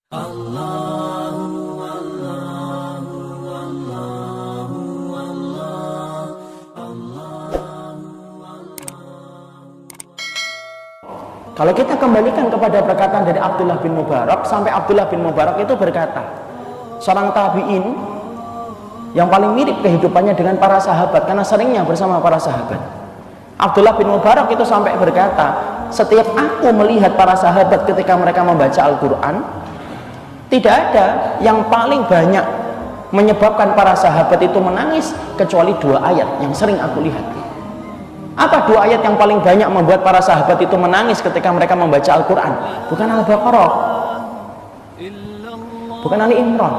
Kalau kita kembalikan kepada perkataan dari Abdullah bin Mubarak, sampai Abdullah bin Mubarak itu berkata, seorang tabi'in yang paling mirip kehidupannya dengan para sahabat karena seringnya bersama para sahabat. Abdullah bin Mubarak itu sampai berkata, setiap aku melihat para sahabat ketika mereka membaca Al-Quran, tidak ada yang paling banyak menyebabkan para sahabat itu menangis kecuali dua ayat yang sering aku lihat. Apa dua ayat yang paling banyak membuat para sahabat itu menangis ketika mereka membaca Al-Quran? Bukan Al-Baqarah, bukan Ali Imran,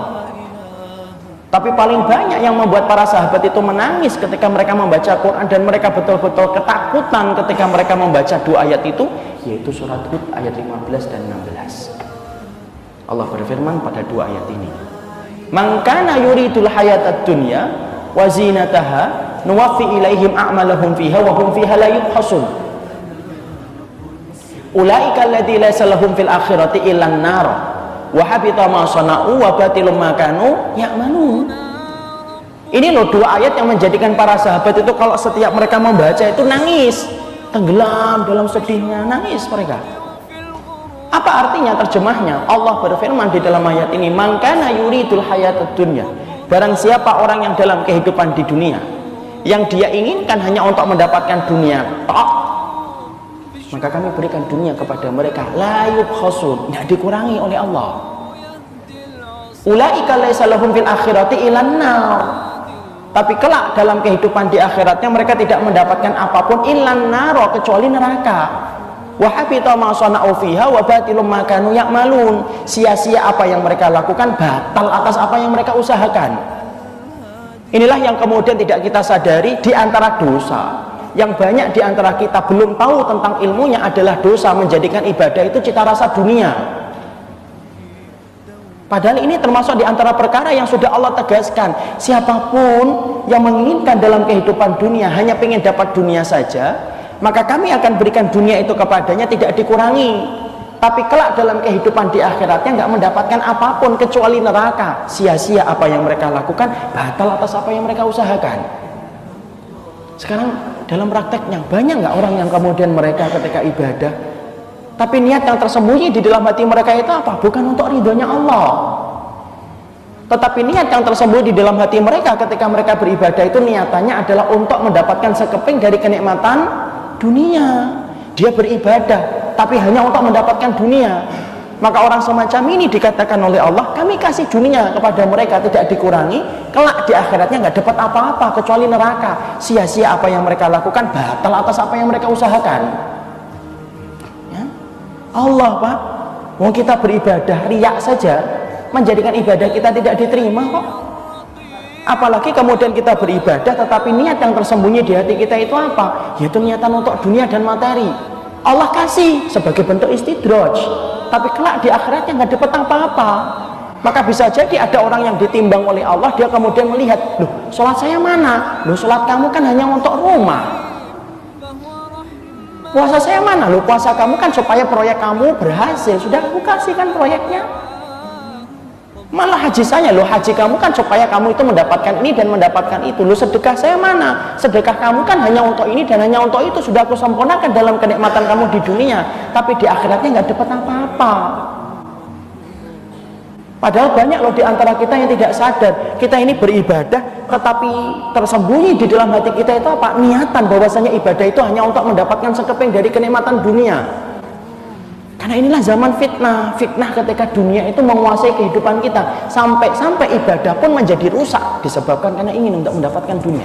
tapi paling banyak yang membuat para sahabat itu menangis ketika mereka membaca Al-Quran dan mereka betul-betul ketakutan ketika mereka membaca dua ayat itu, yaitu surat Hud ayat 15 dan 16. Allah berfirman pada dua ayat ini, "Man kana yuridul hayatad dunya wa zinataha nuwaffi ilaihim a'malahum fiha wa hum fiha la yubkhasun. Ulaika alladzi laysa lahum fil akhirati illan nar wa habita ma sana'u wa batilum ma kanu ya'malun." Ini loh dua ayat yang menjadikan para sahabat itu kalau setiap mereka membaca itu nangis, tenggelam dalam sedihnya, nangis mereka. Apa artinya terjemahnya? Allah berfirman di dalam ayat ini, "Man kana yuridul hayatad dunya." Barang siapa orang yang dalam kehidupan di dunia yang dia inginkan hanya untuk mendapatkan dunia tok, maka kami berikan dunia kepada mereka la yubkhasun, tidak dikurangi oleh Allah. Ulaika laisa lahum fil akhirati ilan nar, tapi kelak dalam kehidupan di akhiratnya mereka tidak mendapatkan apapun ilan nar, kecuali neraka. Wa habita ma sana'u fiha wa batilum ma kanu ya'malun. Sia-sia apa yang mereka lakukan, batal atas apa yang mereka usahakan. Inilah yang kemudian tidak kita sadari di antara dosa yang banyak di antara kita belum tahu tentang ilmunya adalah dosa menjadikan ibadah itu cita rasa dunia. Padahal ini termasuk di antara perkara yang sudah Allah tegaskan, siapapun yang menginginkan dalam kehidupan dunia hanya ingin dapat dunia saja, maka kami akan berikan dunia itu kepadanya tidak dikurangi. Tapi kelak dalam kehidupan di akhiratnya nggak mendapatkan apapun kecuali neraka. Sia-sia apa yang mereka lakukan, batal atas apa yang mereka usahakan. Sekarang dalam prakteknya banyak nggak orang yang kemudian mereka ketika ibadah, tapi niat yang tersembunyi di dalam hati mereka itu apa? Bukan untuk ridhonya Allah, tetapi niat yang tersembunyi di dalam hati mereka ketika mereka beribadah itu niatannya adalah untuk mendapatkan sekeping dari kenikmatan dunia. Dia beribadah tapi hanya untuk mendapatkan dunia. Maka orang semacam ini dikatakan oleh Allah, kami kasih dunia kepada mereka tidak dikurangi, kelak di akhiratnya nggak dapat apa-apa kecuali neraka. Sia-sia apa yang mereka lakukan, batal atas apa yang mereka usahakan. Ya? Allah Pak, mau kita beribadah riak saja menjadikan ibadah kita tidak diterima kok. Apalagi kemudian kita beribadah tetapi niat yang tersembunyi di hati kita itu apa? Yaitu niatan untuk dunia dan materi. Allah kasih sebagai bentuk istidraj, tapi kelak di akhiratnya nggak dapat apa-apa. Maka bisa jadi ada orang yang ditimbang oleh Allah, dia kemudian melihat, loh sholat saya mana? Loh sholat kamu kan hanya untuk rumah. Puasa saya mana? Loh puasa kamu kan supaya proyek kamu berhasil, sudah aku kasih kan proyeknya. Malah haji saya, loh haji kamu kan supaya kamu itu mendapatkan ini dan mendapatkan itu. Loh sedekah saya mana? Sedekah kamu kan hanya untuk ini dan hanya untuk itu, sudah aku sempurnakan dalam kenikmatan kamu di dunia, tapi di akhiratnya nggak dapat apa-apa. Padahal banyak loh di antara kita yang tidak sadar, kita ini beribadah tetapi tersembunyi di dalam hati kita itu apa? Niatan bahwasanya ibadah itu hanya untuk mendapatkan sekeping dari kenikmatan dunia. Karena inilah zaman fitnah, fitnah ketika dunia itu menguasai kehidupan kita, sampai ibadah pun menjadi rusak disebabkan karena ingin untuk mendapatkan dunia.